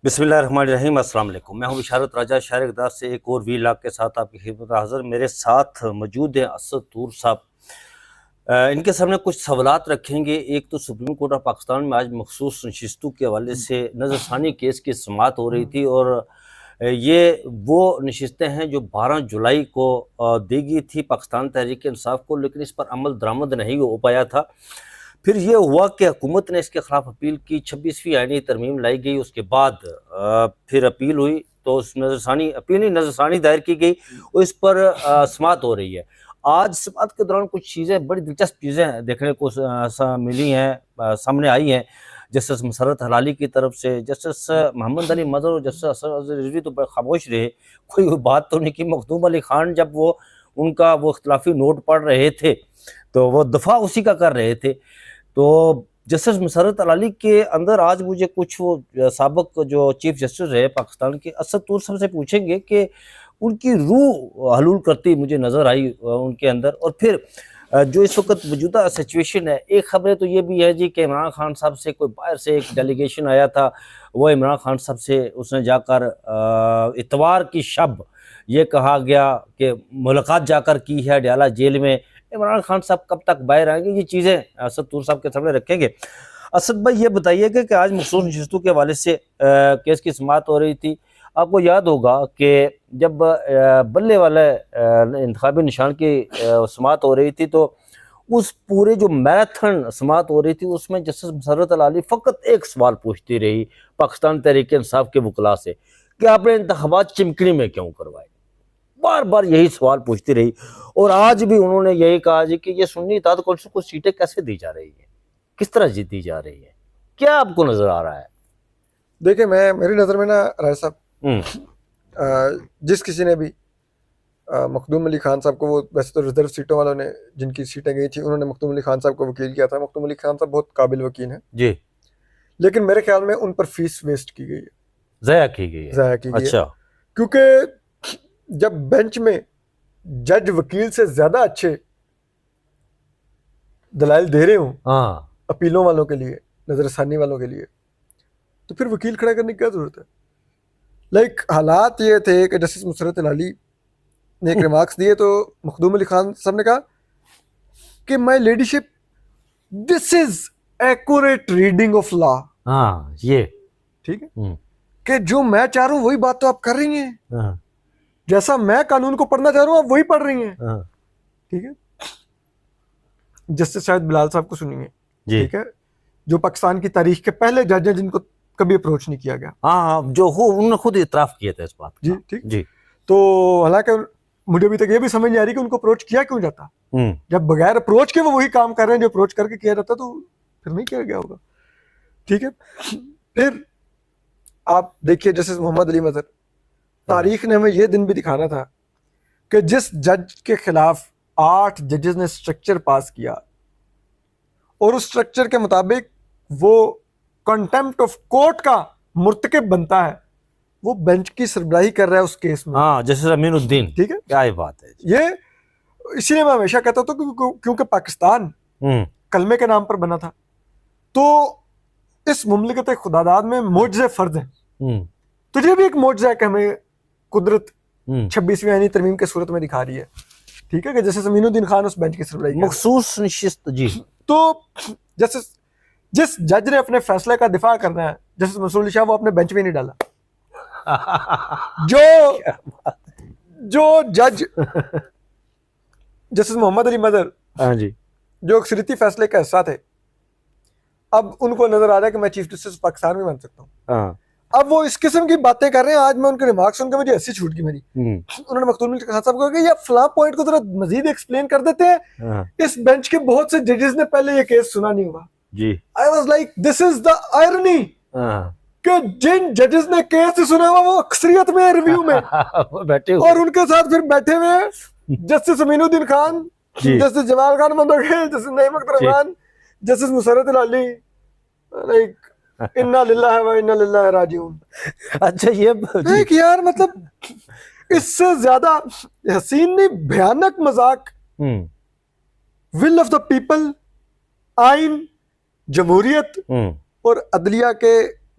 बिस्मिल्लाहिर्रहमानिर्रहीम। अस्सलाम वालेकुम। मैं हूं बिशारत राजा शायर इक़दार से एक और वीलॉग के साथ आपकी खिदमत हाज़िर। मेरे साथ मौजूद हैं असद तूर साहब। इनके सामने कुछ सवालात रखेंगे। एक तो सुप्रीम कोर्ट ऑफ पाकिस्तान में आज मखसूस नशिस्तों के हवाले से नज़रसानी केस की समाअत हो रही थी और ये वो नशिस्तें हैं जो 12 जुलाई को देगी थी पाकिस्तान तहरीक इंसाफ को, लेकिन इस पर अमल दरामद नहीं हो पाया था। फिर ये हुआ कि हुकूमत ने इसके खिलाफ अपील की, 26वीं आईनी तरमीम लाई गई। उसके बाद फिर अपील हुई तो उस नज़रसानी दायर की गई और इस पर समाअत हो रही है। आज समाअत के दौरान कुछ चीज़ें, बड़ी दिलचस्प चीज़ें देखने को मिली हैं, सामने आई हैं। जस्टिस मसरत हलाली की तरफ से जस्टिस मोहम्मद अली मदर और जस्टिस असद अज़हर रिजवी तो खामोश रहे, कोई बात तो नहीं की। मखदूम अली खान जब वो इख्तलाफी नोट पढ़ रहे थे तो वो दफा उसी का कर रहे थे। तो जस्टिस मसरत हलाली के अंदर आज मुझे कुछ वो साबिक जो चीफ जस्टिस रहे पाकिस्तान के असद तूर साहब से पूछेंगे कि उनकी रूह हलूल करती मुझे नज़र आई उनके अंदर। और फिर जो इस वक्त मौजूदा सिचुएशन है, एक खबर तो ये भी है जी कि इमरान खान साहब से कोई बाहर से एक डेलीगेशन आया था। वो इमरान खान साहब से उसने जाकर इतवार की शब ये कहा गया कि मुलाकात जाकर की है अडयाला जेल में। इमरान खान साहब कब तक बाहर आएंगे, ये चीज़ें असद तूर साहब के सामने रखेंगे। असद भाई, ये बताइएगा कि आज मखसूस नशिस्तों के हवाले से केस की समाअत हो रही थी। आपको याद होगा कि जब बल्ले वाले इंतखाबी निशान की समाअत हो रही थी तो उस पूरे जो मैराथन समाअत हो रही थी उसमें जस्टिस मसरत हलाली फ़कत एक सवाल पूछती रही पाकिस्तान तहरीक इंसाफ के वकला से कि आपने इंतखाबात चिमकनी में क्यों करवाए। बार बार यही सवाल पूछती रही और आज भी उन्होंने यही कहा जी कि ये सुन्नी इत्तेहाद कौंसिल को सीटें कैसे दी जा रही है, किस तरह जीती जा रही है, क्या आपको नजर आ रहा है? देखिए, मेरी नज़र में ना राय साहब, जिस किसी ने भी मखदूम अली खान साहब को, वो वैसे तो रिजर्व सीटों वालों ने जिनकी सीटें गई थी उन्होंने मखदूम अली खान साहब को वकील किया था। मखदूम अली खान साहब बहुत काबिल वकील हैं जी, लेकिन मेरे ख्याल में उन पर फीस वेस्ट की गई है, ज़ाया की गई है। ज़ाया की गई अच्छा। है। क्योंकि जब बेंच में जज वकील से ज्यादा अच्छे दलाइल दे रहे हों हाँ, अपीलों वालों के लिए, नजरसानी वालों के लिए, तो फिर वकील खड़ा करने की क्या जरूरत है? हालात ये थे कि जस्टिस मसरत हलाली ने एक रिमार्क्स दिए तो मखदूम अली खान साहब ने कहा कि my ladyship, this is accurate reading of law. हाँ, ये ठीक है कि जो मैं चाह रहा हूं वही बात तो आप कर रही हैं, हाँ, जैसा मैं कानून को पढ़ना चाह रहा हूं आप वही पढ़ रही हैं। हाँ, ठीक है, जस्टिस शायद बिलाल साहब को सुनिए, जी, ठीक है, जो पाकिस्तान की तारीख के पहले जज हैं जिनको कभी अप्रोच नहीं किया गया। हाँ, हाँ, जो हो उन्होंने खुद इतराफ किया था इस बात जी, का। ठीक। जी। तो हालांकि मुझे अभी तक ये भी समझ नहीं आ रही कि उनको अप्रोच किया क्यों जाता। जब बगैर अप्रोच के वो वही काम कर रहे हैं जो अप्रोच करके किया जाता तो फिर नहीं किया गया होगा। ठीक है, फिर आप देखिए जस्टिस मोहम्मद अली मजहर, तारीख ने हमें यह दिन भी दिखाना था कि जिस जज के खिलाफ 8 जजेस ने स्ट्रक्चर पास किया और उस स्ट्रक्चर के मुताबिक वो कंटेम्प्ट ऑफ कोर्ट का मुर्तकिब बनता है, वो बेंच की सरबराही कर रहा है उस केस में। हाँ, जैसे अमीनुद्दीन। ठीक है, क्या ही बात है। ये इसीलिए मैं हमेशा कहता था क्योंकि पाकिस्तान कलमे के नाम पर बना था, तो इस मुमलिकत खुदादाद में मोजज़े फर्ज हैं। तो ये भी एक मोजज़ा है कि हमें कुदरत 26वीं आईनी तरमीम के सूरत में दिखा रही है। ठीक है, कि जैसे अमीनुद्दीन खान उस बेंच की सरबराही मखसूस नशिस्त। जी। तो जैसे जिस जज ने अपने फैसले का दिफा करना है, जैसे मसूल शाह, वो अपने बेंच में नहीं डाला। जो जज जस्टिस मोहम्मद अली मदर, हाँ जी, जो अक्सरियती फैसले का हिस्सा थे, अब उनको नजर आ रहा है कि मैं चीफ जस्टिस पाकिस्तान में बन सकता हूँ। हाँ, अब वो इस किस्म की बातें कर रहे हैं। आज मैं उनके रिमार्क्स सुनकर मुझे ऐसी छूट गई मेरी। उन्होंने मखदूम अली खान साहब को कहा कि ये फला पॉइंट को जरा मजीद एक्सप्लेन कर देते हैं, इस बेंच के बहुत से जजेस ने पहले ये केस सुना नहीं हुआ। जी। I was like, this is the irony कि जिन जजेस ने केस सुना हुआ वो अक्सरियत में रिव्यू में बैठे और उनके साथ फिर बैठे हुए justice Aminuddin Khan, justice Jamal Khan Mandokhel, justice Naeem Akhtar Khan, justice Musarrat Hilali, like इन्ना लिल्लाहि व इन्ना इलैहि राजिऊन। अच्छा, ये देख यार, मतलब इससे ज्यादा हसीन नहीं, भयानक मजाक विल ऑफ द पीपल, आइन, जमहूरियत और अदलिया के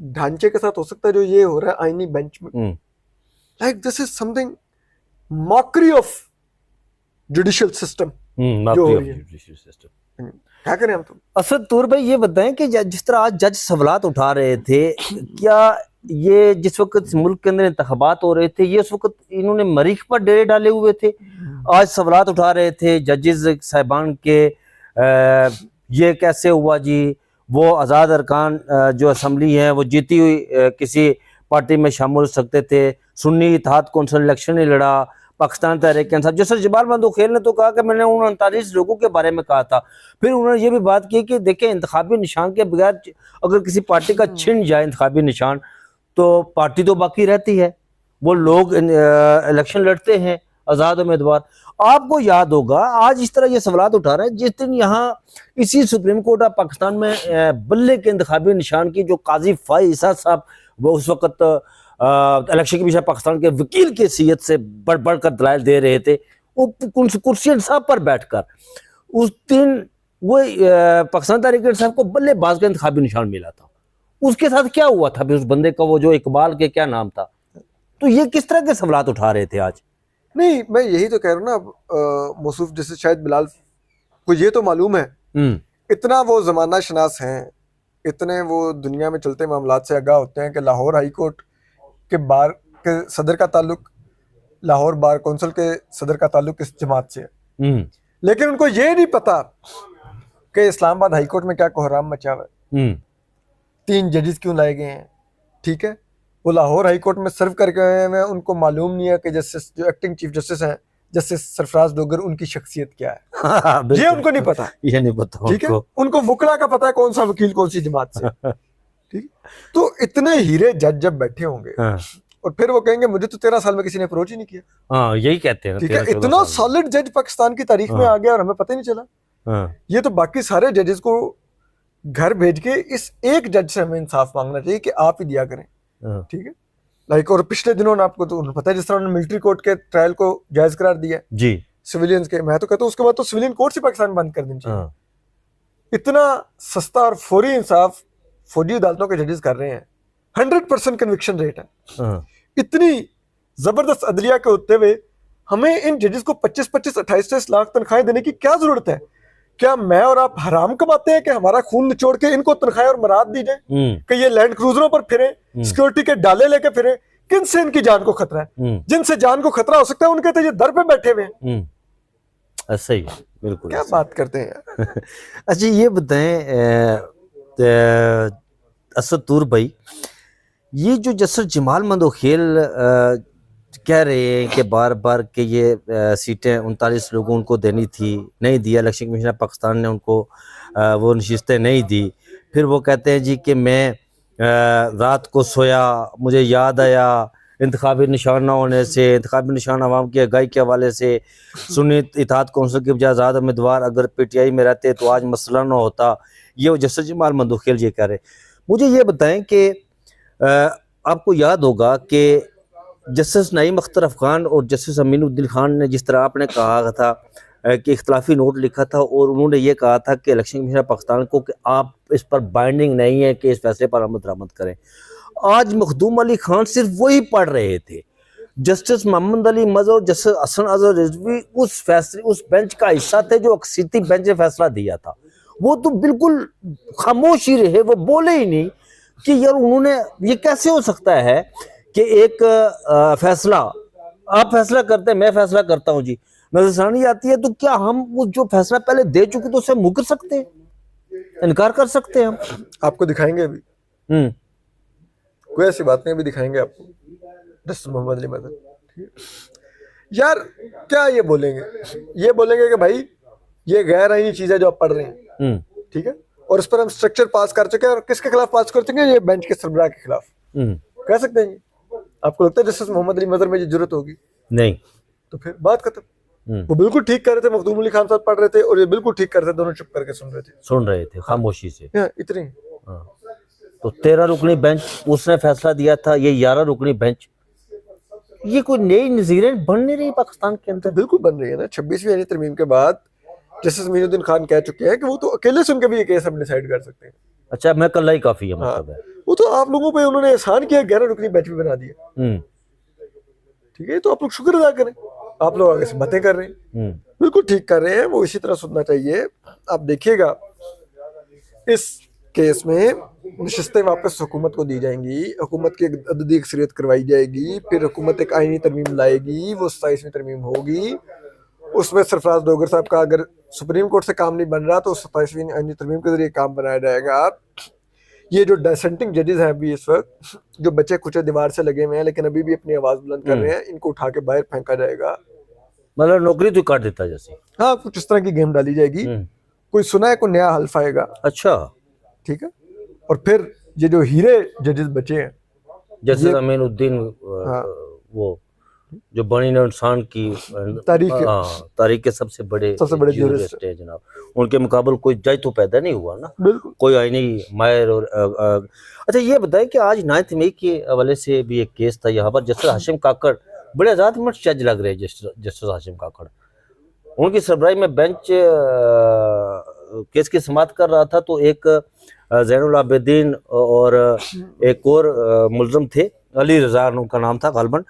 ढांचे के साथ हो सकता है जो ये हो रहा है आईनी बेंच में। Like this is something mockery of judicial system जो हो रही है। क्या करें हम तो। असद तूर भाई ये बताएं कि जिस तरह आज जज सवालात उठा रहे थे, क्या ये जिस वक्त मुल्क के अंदर इंतखाबात हो रहे थे, ये उस वक्त इन्होंने मरीख पर डेरे डाले हुए थे? आज सवालात उठा रहे थे जजेस साहिबान के, ये कैसे हुआ जी, वो आज़ाद अरकान जो असम्बली है वो जीती हुई किसी पार्टी में शामिल हो सकते थे, सुन्नी इत्तेहाद कौंसिल इलेक्शन नहीं लड़ा, पाकिस्तान तहरीक इंसाफ। जैसे जमाल मंदोखेल ने तो कहा कि मैंने उन 39 लोगों के बारे में कहा था। फिर उन्होंने ये भी बात की कि देखें, इंतखाबी निशान के बगैर अगर किसी पार्टी का छिन जाए इंतखाबी निशान, तो पार्टी तो बाकी रहती है, वो लोग इलेक्शन लड़ते हैं आज़ाद उम्मीदवार। आपको याद होगा आज इस तरह ये सवालात उठा रहे हैं, जिस दिन यहाँ इसी सुप्रीम कोर्ट ऑफ पाकिस्तान में बल्ले के इंतखाबी निशान की जो काजी फाइज़ साहब वो उस वक्त इलेक्शन के पीछे पाकिस्तान के वकील की हैसियत से बढ़ बढ़ कर दलाइल दे रहे थे, वो कुर्सी इंसाफ पर बैठकर उस दिन वो पाकिस्तान तहरीक इंसाफ को बल्लेबाज का इंतखाबी निशान मिला था। उसके साथ क्या हुआ था फिर उस बंदे का, वो जो इकबाल के क्या नाम था? तो ये किस तरह के सवालात उठा रहे थे आज? नहीं, मैं यही तो कह रहा हूँ ना मौसूफ, जैसे शायद बिलाल को ये तो मालूम है, इतना वो जमाना शनास हैं, इतने वो दुनिया में चलते मामलात से आगाह होते हैं कि लाहौर हाई कोर्ट के बार के सदर का ताल्लुक लाहौर बार कौंसिल के सदर का ताल्लुक इस जमात से है। लेकिन उनको ये नहीं पता कि इस्लामाबाद हाई कोर्ट में क्या कोहराम मचा हुआ है, 3 जजेस क्यों लाए गए हैं। ठीक है, वो लाहौर हाई कोर्ट में सर्व करके आए हैं, उनको मालूम नहीं है कि जस्टिस जो एक्टिंग चीफ जस्टिस हैं जस्टिस सरफराज डोगर, उनकी शख्सियत क्या है। ये उनको नहीं पता, ये नहीं पता। ठीक है, उनको वकला का पता है कौन सा वकील कौन सी जमात से। ठीक, तो इतने हीरे जज जब बैठे होंगे और फिर वो कहेंगे मुझे तो 13 साल में किसी ने अप्रोच ही नहीं किया। हाँ, यही कहते हैं। ठीक है, इतना सॉलिड जज पाकिस्तान की तारीख में आ गया और हमें पता ही नहीं चला। ये तो बाकी सारे जजेस को घर भेज के इस एक जज से हमें इंसाफ मांगना चाहिए कि आप ही दिया करें। ठीक है, लाइक और पिछले दिनों ने आपको तो पता है जिस तरह उन्होंने मिलिट्री कोर्ट के ट्रायल को जायज करार दिया जी सिविलियंस के, मैं तो कहता हूँ उसके बाद तो सिविलियन कोर्ट से पाकिस्तान बंद कर देना चाहिए। इतना सस्ता और फौरी इंसाफ फौजी अदालतों के जजेस कर रहे हैं, 100% कन्विक्शन रेट है। इतनी जबरदस्त अदलिया के होते हुए हमें इन जजेस को 25-25, 28-28 लाख तनख्वाहें देने की क्या जरूरत है? क्या मैं और आप हराम कमाते हैं कि हमारा खून निचोड़ के इनको तनख्वाहें और मराद दी जाए कि ये लैंड क्रूजरों पर फिरे, सिक्योरिटी के डाले लेके फिरे? किनसे इनकी जान को खतरा है? जिनसे जान को खतरा हो सकता है उनके तो ये दर पे बैठे हुए हैं। ऐसा ही, बिल्कुल क्या बात करते हैं। अच्छा ये बताएं असद तूर भाई, ये जो जस्टिस जमाल मंदोखेल कह रहे हैं कि बार बार कि ये सीटें 39 लोगों उनको देनी थी, नहीं दिया, इलेक्शन कमीशन ऑफ पाकिस्तान ने उनको वो नशिस्तें नहीं दी। फिर वो कहते हैं जी कि मैं रात को सोया, मुझे याद आया इंतखाबी निशान ना होने से, इंतखाबी निशान अवाम की आगाही के हवाले से, सुन्नी इत्तेहाद कौंसिल के बजाय आज़ाद उम्मीदवार अगर PTI में रहते तो आज मसला ना होता। ये जस्टिस जमाल मंदोखेल ये कह रहे। मुझे ये बताएं कि आपको याद होगा कि जस्टिस नईम अख्तर अफगान और जस्टिस अमीनुद्दीन खान ने जिस तरह आपने कहा था कि इख्तलाफी नोट लिखा था और उन्होंने ये कहा था कि इलेक्शन कमीशन पाकिस्तान को कि आप इस पर बाइंडिंग नहीं है कि इस फैसले पर अमल दरामद करें। आज मखदूम अली खान सिर्फ वही पढ़ रहे थे। जस्टिस मोहम्मद अली मज़हर और जस्टिस हसन अजहर रिजवी उस फैसले, उस बेंच का हिस्सा थे जो अक्सरियती बेंच ने फैसला दिया था। वो तो बिल्कुल खामोश ही रहे, वो बोले ही नहीं कि यार उन्होंने, ये कैसे हो सकता है कि एक फैसला आप फैसला करते हैं, मैं फैसला करता हूं जी, नजरसानी आती है, तो क्या हम वो जो फैसला पहले दे चुके तो उससे मुकर सकते हैं, इनकार कर सकते हैं? हम आपको दिखाएंगे अभी, कोई ऐसी बात नहीं, अभी दिखाएंगे आपको जस्टिस मोहम्मद अली मज़हर। यार क्या ये बोलेंगे कि भाई ये गैर आईनी चीज है जो आप पढ़ रहे हैं, ठीक है, और उस पर हम स्ट्रक्चर पास कर चुके हैं, और किसके खिलाफ पास कर चुके हैं? ये बेंच के सरबराह के खिलाफ। कह सकते हैं? आपको लगता है जस्टिस मोहम्मद अली मज़हर में ये जरूरत होगी? नहीं। तो फिर बात खत्म। वो बिल्कुल ठीक कर रहे थे, मखदूम अली खान साहब पढ़ रहे थे और ये बिल्कुल ठीक कर रहे थे, दोनों चुप करके सुन रहे थे खामोशी से। इतनी तो 13 रुकनी बेंच उसने फैसला दिया था, ये 11 रुकनी बेंच, ये कोई नई नज़ीरें बन नहीं रही पाकिस्तान के अंदर? बिल्कुल बन रही है ना। 26वीं यानी तरमीम के बाद जस्टिस अमीनुद्दीन खान कह चुके हैं कि वो तो अकेले सुन के भी ये केस हम डिसाइड कर सकते हैं। अच्छा, मैं कल ही काफी है मतलब है। वो तो आप लोगों पे उन्होंने एहसान किया, 11 रुकनी बेंच पे बना दिया। ठीक है, तो आप लोग शुक्र अदा करें। आप लोग आगे से बातें कर रहे हैं, बिल्कुल ठीक कर रहे हैं, वो इसी तरह सुनना चाहिए। आप देखिएगा इस केस में नशिस्तें वापस हुकूमत को दी जाएंगी, हुकूमत की अददी अक्सरियत करवाई जाएगी, फिर हुकूमत एक आईनी तरमीम लाएगी, वो 27वीं तरमीम होगी। उसमें सरफराज डोगर साहब का अगर सुप्रीम कोर्ट से काम नहीं बन रहा तो 27वीं आईनी तरमीम के जरिए काम बनाया जाएगा। ये जो डिसेंटिंग जजेस हैं अभी इस वक्त, जो बच्चे कुछ दीवार से लगे हुए हैं लेकिन अभी भी अपनी आवाज बुलंद कर रहे हैं, इनको उठा के बाहर फेंका जाएगा, मतलब नौकरी तो काट देता जैसे। हाँ, कुछ इस तरह की गेम डाली जाएगी। कोई सुना है, कोई नया हल्फ आएगा। अच्छा, ठीक है, और फिर ये जो हीरे जजेस बचे हैं, जैसे अमीनुद्दीन, हाँ, वो जो बनी इंसान की तारीख के सबसे बड़े जूरिस्ट है जनाब, उनके मुकाबले कोई जज तो पैदा नहीं हुआ ना, बिल्कुल कोई आईनी माहिर। और अच्छा ये बताएं कि आज 9 मई के हवाले से भी एक केस था यहाँ पर, जस्टिस हाशिम काकड़ बड़े आजाद मर्द जज लग रहे हैं। जस्टिस हाशिम काकड़, उनकी सरबराही में बेंच केस की समाअत कर रहा था, तो एक जैनुल आबिदीन और एक और मुलजम थे, अली रजा उनका नाम था गालबन।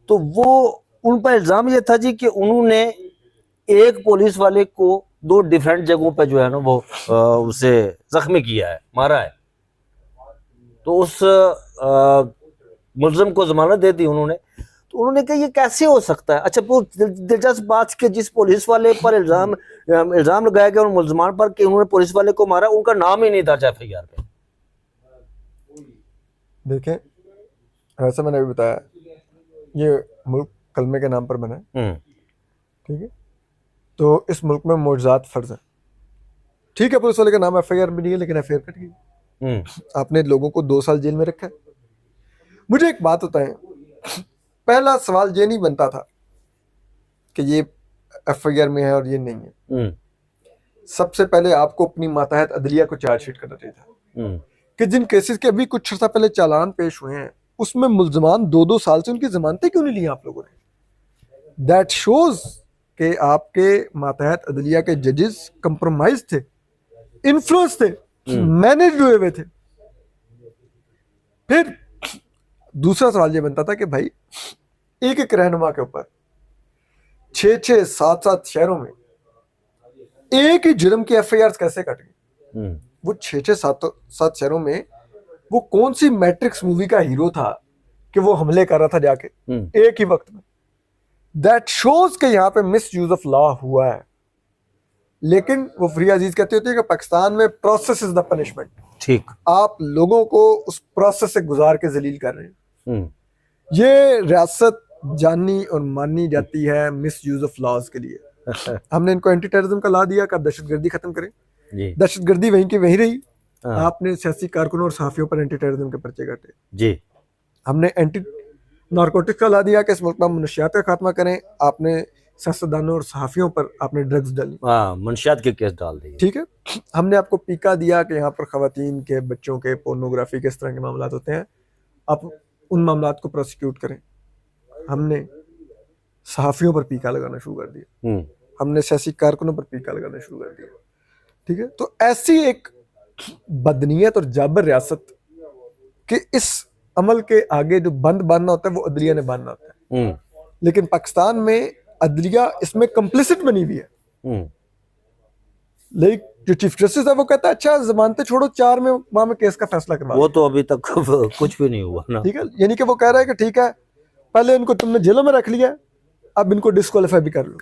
तो वो उन पर इल्जाम ये था जी कि उन्होंने एक पुलिस वाले को 2 डिफरेंट जगहों पे जो है ना वो उसे जख्मी किया है, मारा है। तो उस मुलजम को जमानत दे दी उन्होंने। तो उन्होंने कहा ये कैसे हो सकता है। अच्छा, वो दिलचस्प बात कि जिस पुलिस वाले पर इल्जाम लगाया गया उन मुलजमान पर कि उन्होंने पुलिस वाले को मारा, उनका नाम ही नहीं था FIR पे। देखें, वैसे मैंने अभी बताया ये मुल्क कलमे के नाम पर बना है, ठीक है, तो इस मुल्क में मोजात फर्ज है। ठीक है, पुलिस वाले का नाम FIR में नहीं है लेकिन FIR कट गई, आपने लोगों को 2 साल जेल में रखा है। मुझे एक बात बताएं, पहला सवाल ये नहीं बनता था कि ये FIR में है और ये नहीं है। सबसे पहले आपको अपनी मातहत अदलिया को चार्जशीट करना चाहिए था कि जिन केसेस के अभी कुछ अर्सा पहले चालान पेश हुए हैं उसमें मुल्जमान 2-2 साल से उनकी जमानतें क्यों नहीं ली आप लोगों ने। दैट शोज कि आपके मातहत अदलिया के जजेस कंप्रोमाइज थे, इन्फ्लुएंस थे, मैनेज हुए हुए थे। फिर दूसरा सवाल ये बनता था कि भाई एक एक रहनुमा के ऊपर 6-6, 7-7 शहरों में एक ही जुर्म की FIR कैसे कट गई। वो 6-6, 7 शहरों में वो कौन सी मैट्रिक्स मूवी का हीरो था कि वो हमले कर रहा था जाके एक ही वक्त में। दैट शोज के यहाँ पे मिस यूज ऑफ लॉ हुआ है। लेकिन वो फरिया अजीज कहते होते हैं कि पाकिस्तान में प्रोसेस इज द पनिशमेंट। ठीक, आप लोगों को उस प्रोसेस से गुजार के जलील कर रहे हैं। ये रियासत जानी और मानी जाती है मिस यूज ऑफ लॉज के लिए। हमने इनको एंटी टेररिज्म का ला दिया कि आप दहशतगर्दी खत्म करें, दहशतगर्दी वहीं की वहीं रही। आपने सियासी कारकुनों और सहाफियों पर एंटी टेररिज्म के पर्चे काटे जी। हमने एंटी नारकोटिक्स का ला दिया कि इस मुल्क में मनशियात का खात्मा करें। आपने सियासतदानों और सहाफियों पर आपने ड्रग्स डाली, मनशियात के केस डाल दिए। ठीक है, हमने आपको पीका दिया कि यहाँ पर खवातीन के, बच्चों के पोर्नोग्राफी के इस तरह के मामला होते हैं, आप उन मामला को प्रोसिक्यूट करें। हमने सहाफियों पर पीका लगाना शुरू कर दिया, हमने सियासी कारकुनों पर पीका लगाना शुरू कर दिया। ठीक है, तो ऐसी एक बदनीयत और जाबर रियासत कि इस अमल के आगे जो बंद बांधना होता है वो अदलिया ने बांधना होता है। लेकिन पाकिस्तान में अदलिया इसमें कंप्लिसिट बनी हुई है। लेकिन जो चीफ जस्टिस है वो कहता है अच्छा जमानतें छोड़ो, 4 माह में केस का फैसला करवा। वो तो अभी तक कुछ भी नहीं हुआ ना। ठीक है, यानी कि वो कह रहा है कि ठीक है, पहले इनको तुमने जेलों में रख लिया, अब इनको डिस्क्वालीफाई भी कर लो।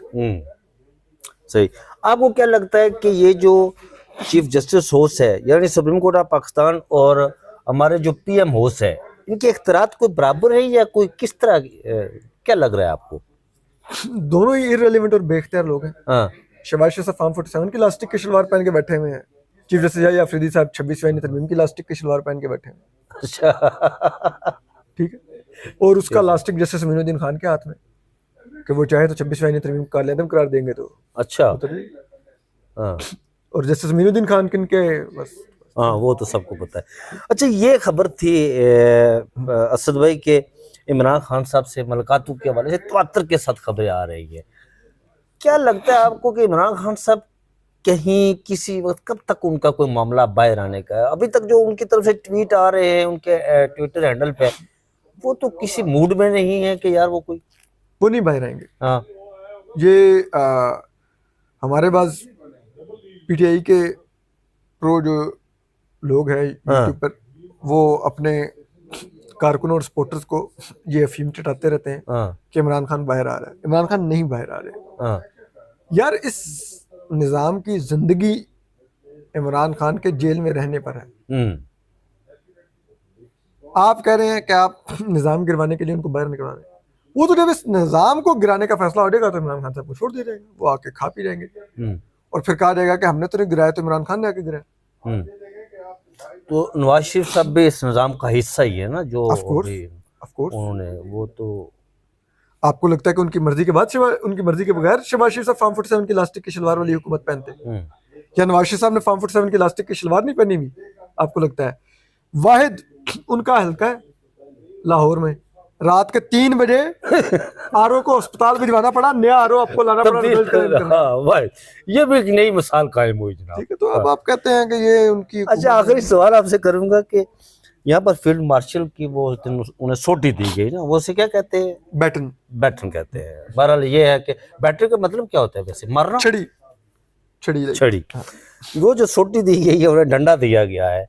सही। आपको क्या लगता है कि ये जो चीफ जस्टिस हाउस है, यानी सुप्रीम कोर्ट ऑफ पाकिस्तान और हमारे जो PM हाउस है, इनके इख्तियारात कोई बराबर है या कोई किस तरह, क्या लग रहा है आपको? दोनों ही इररिलेवेंट और बेख्तियार लोग हैं। हाँ, शहबाज शरीफ फार्म 47 की लास्टिक की शलवार पहन के बैठे हुए हैं। चीफ जस्टिस या अफरीदी साहब 26वीं तरमीम की लास्टिक की शलवार पहन के बैठे हैं। अच्छा, ठीक है, और उसका लास्टिक जस्टिस मीनुद्दीन खान के हाथ में कि वो चाहे तो 26वीं तरमीम का काले करार देंगे तो। अच्छा, हाँ, और जस्टिस मीनुद्दीन खान किनके, बस हाँ वो तो सबको पता है। अच्छा, ये खबर थी असद भाई के इमरान खान साहब से मुलाकातों के हवाले से तवातर के साथ खबरें आ रही है। क्या लगता है आपको कि इमरान खान साहब कहीं किसी वक्त कब तक उनका कोई मामला बाहर आने का है? अभी तक जो उनकी तरफ से ट्वीट आ रहे हैं उनके ट्विटर हैंडल पे, वो तो किसी मूड में नहीं है कि यार वो कोई। वो नहीं बाहर आएंगे। हाँ ये हमारे पास पीटीआई के प्रो जो लोग हैं यूट्यूब पर, वो अपने कारकुनों और सपोर्टर्स को ये अफीम चटाते रहते हैं हाँ कि इमरान खान बाहर आ रहा है। इमरान खान नहीं बाहर आ रहे। हाँ यार इस निज़ाम की जिंदगी इमरान खान के जेल में रहने पर है। आप कह रहे हैं कि आप निज़ाम गिरवाने के लिए उनको बाहर निकलवा रहे हैं। वो तो जब इस निज़ाम को गिराने का फैसला हो जाएगा तो इमरान खान साहब को छोड़ दिया जाएगा, वो आके खा पी जाएंगे और फिर कहा जाएगा कि हमने तो नहीं गिराया, तो इमरान खान ने आके गिराया। तो नवाज शरीफ साहब भी इस निज़ाम का हिस्सा ही है ना, जो ऑफ कोर्स उन्होंने वो तो। आपको लगता है कि उनकी मर्जी के बाद उनकी मर्जी के बगैर शहबाज शरीफ साहब फार्म 47 की इलास्टिक की शलवार वाली हुकूमत पहनते? या नवाज शरीफ साहब ने फार्म 47 की इलास्टिक की शलवार नहीं पहनी हुई? आपको लगता है? वाहिद उनका हल्का है लाहौर में, रात के 3 बजे आरओ को अस्पताल भिजवाना पड़ा, नया आरओ आपको लाना पड़ा रिजल्ट क्लेम करने। हाँ भाई, ये भी एक नई मिसाल कायम हुई जनाब। ठीक है, तो अब आप कहते हैं कि ये उनकी। अच्छा, आखिरी सवाल आपसे करूंगा कि यहाँ पर फील्ड मार्शल की वो उन्हें सोटी दी गई ना, वो उसे क्या कहते हैं? बैटन। बैटन कहते हैं। बहरहाल ये है कि बैटन का मतलब क्या होता है वैसे? मरना? छड़ी छड़ी छड़ी। वो जो सोटी दी गई है, उन्हें डंडा दिया गया है।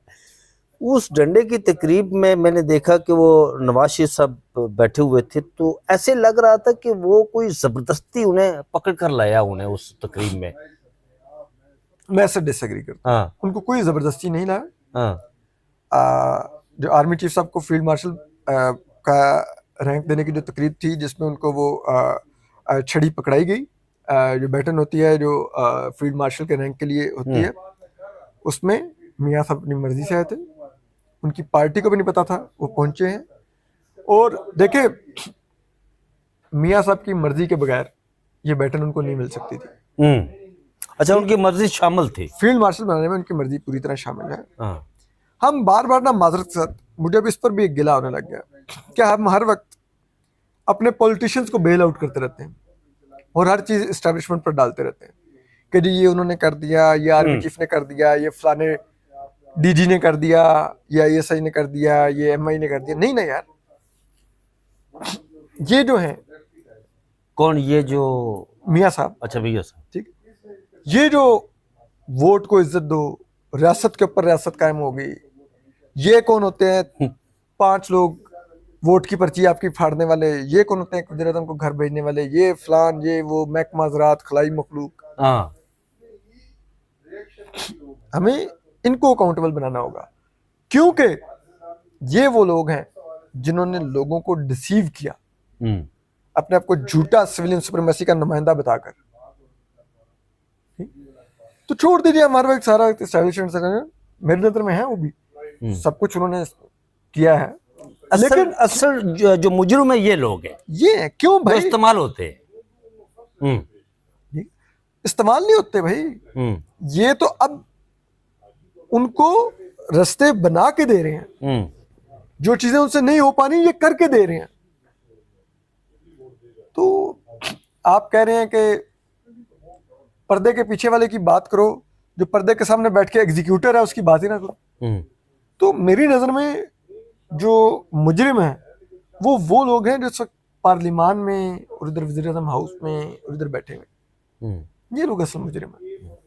उस डंडे की तकरीब में मैंने देखा कि वो नवाज शरीफ साहब बैठे हुए थे, तो ऐसे लग रहा था कि वो कोई जबरदस्ती उन्हें पकड़ कर लाया उन्हें उस तकरीब में। मैं इससे डिसएग्री करता हूं। हाँ उनको कोई जबरदस्ती नहीं लाया। हाँ जो आर्मी चीफ साहब को फील्ड मार्शल का रैंक देने की जो तकरीब थी, जिसमें उनको वो छड़ी पकड़ाई गई, जो बैटन होती है जो फील्ड मार्शल के रैंक के लिए होती है, उसमें मियाँ साहब अपनी मर्जी से आए थे। उनकी पार्टी को भी नहीं पता था, वो पहुंचे हैं। और देखे, मियाँ साहब की मर्जी के बगैर ये बैटन उनको नहीं मिल सकती थी। अच्छा, उनकी मर्जी शामिल थी फील्ड मार्शल बनाने में, उनकी मर्जी पूरी तरह शामिल है। हाँ। हम बार बार ना, माजरत के साथ, मुझे अब इस पर भी एक गिला होने लग गया कि हम हर वक्त अपने पॉलिटिशियंस को बेल आउट करते रहते हैं और हर चीज एस्टेब्लिशमेंट पर डालते रहते हैं कि जी ये उन्होंने कर दिया, ये आर्मी चीफ ने कर दिया, ये फलाने डीजी ने कर दिया, या आईएसआई ने कर दिया, ये एमआई ने कर दिया। नहीं ना यार, ये जो है कौन? ये जो मियाँ साहब। अच्छा भैया साहब, ठीक, ये जो वोट को इज्जत दो, रियासत के ऊपर रियासत कायम हो गई, ये कौन होते हैं? 5 लोग वोट की पर्ची आपकी फाड़ने वाले, ये कौन होते हैं? वज़ीर आज़म को घर भेजने वाले, ये फलान, ये वो, महकमा ज़राअत, खलाई मखलूक। हाँ। हमें इनको अकाउंटेबल बनाना होगा, क्योंकि ये वो लोग हैं जिन्होंने लोगों को डिसीव किया, अपने आप को झूठा सिविलियन सुप्रीमेसी का नुमाइंदा बताकर। तो छोड़ दीजिए, हमारा एक सारा एस्टैब्लिशमेंट मेरी नजर में है, वो भी सब कुछ उन्होंने किया है। लेकिन असल जो मुजरिम है ये लोग हैं, ये क्यों भाई इस्तेमाल होते हैं? इस्तेमाल नहीं होते भाई, ये तो अब उनको रास्ते बना के दे रहे हैं। जो चीजें उनसे नहीं हो पानी, ये करके दे रहे हैं। तो आप कह रहे हैं कि पर्दे के पीछे वाले की बात करो, जो पर्दे के सामने बैठ के एग्जीक्यूटर है उसकी बात ही ना करो। तो मेरी नजर में जो मुजरिम है वो लोग हैं जो इस वक्त पार्लियामान में और इधर वज़ीर आज़म हाउस में और इधर बैठे हुए, ये लोग असल मुजरिम हैं।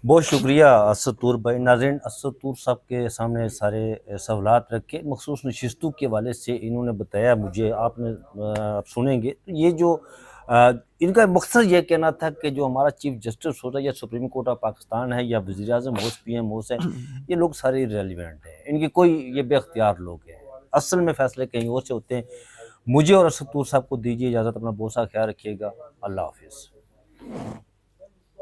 बहुत शुक्रिया असद तूर भाई। नाज़रीन, असद तूर साहब के सामने सारे सवालात रखे, मखसूस नशिस्तों के वाले से इन्होंने बताया मुझे, आपने आप सुनेंगे। तो ये जो इनका मकसद ये कहना था कि जो हमारा चीफ जस्टिस होता है, या सुप्रीम कोर्ट ऑफ पाकिस्तान है, या वज़ीर आज़म हाउस, PM हाउस है, ये लोग सारे इररेलेवेंट हैं, इनके कोई ये बेख्तियार लोग हैं, असल में फैसले कहीं और से होते हैं। मुझे और असद तूर साहब को दीजिए इजाज़त, अपना बहुत सा ख्याल रखिएगा। अल्लाह हाफिज़।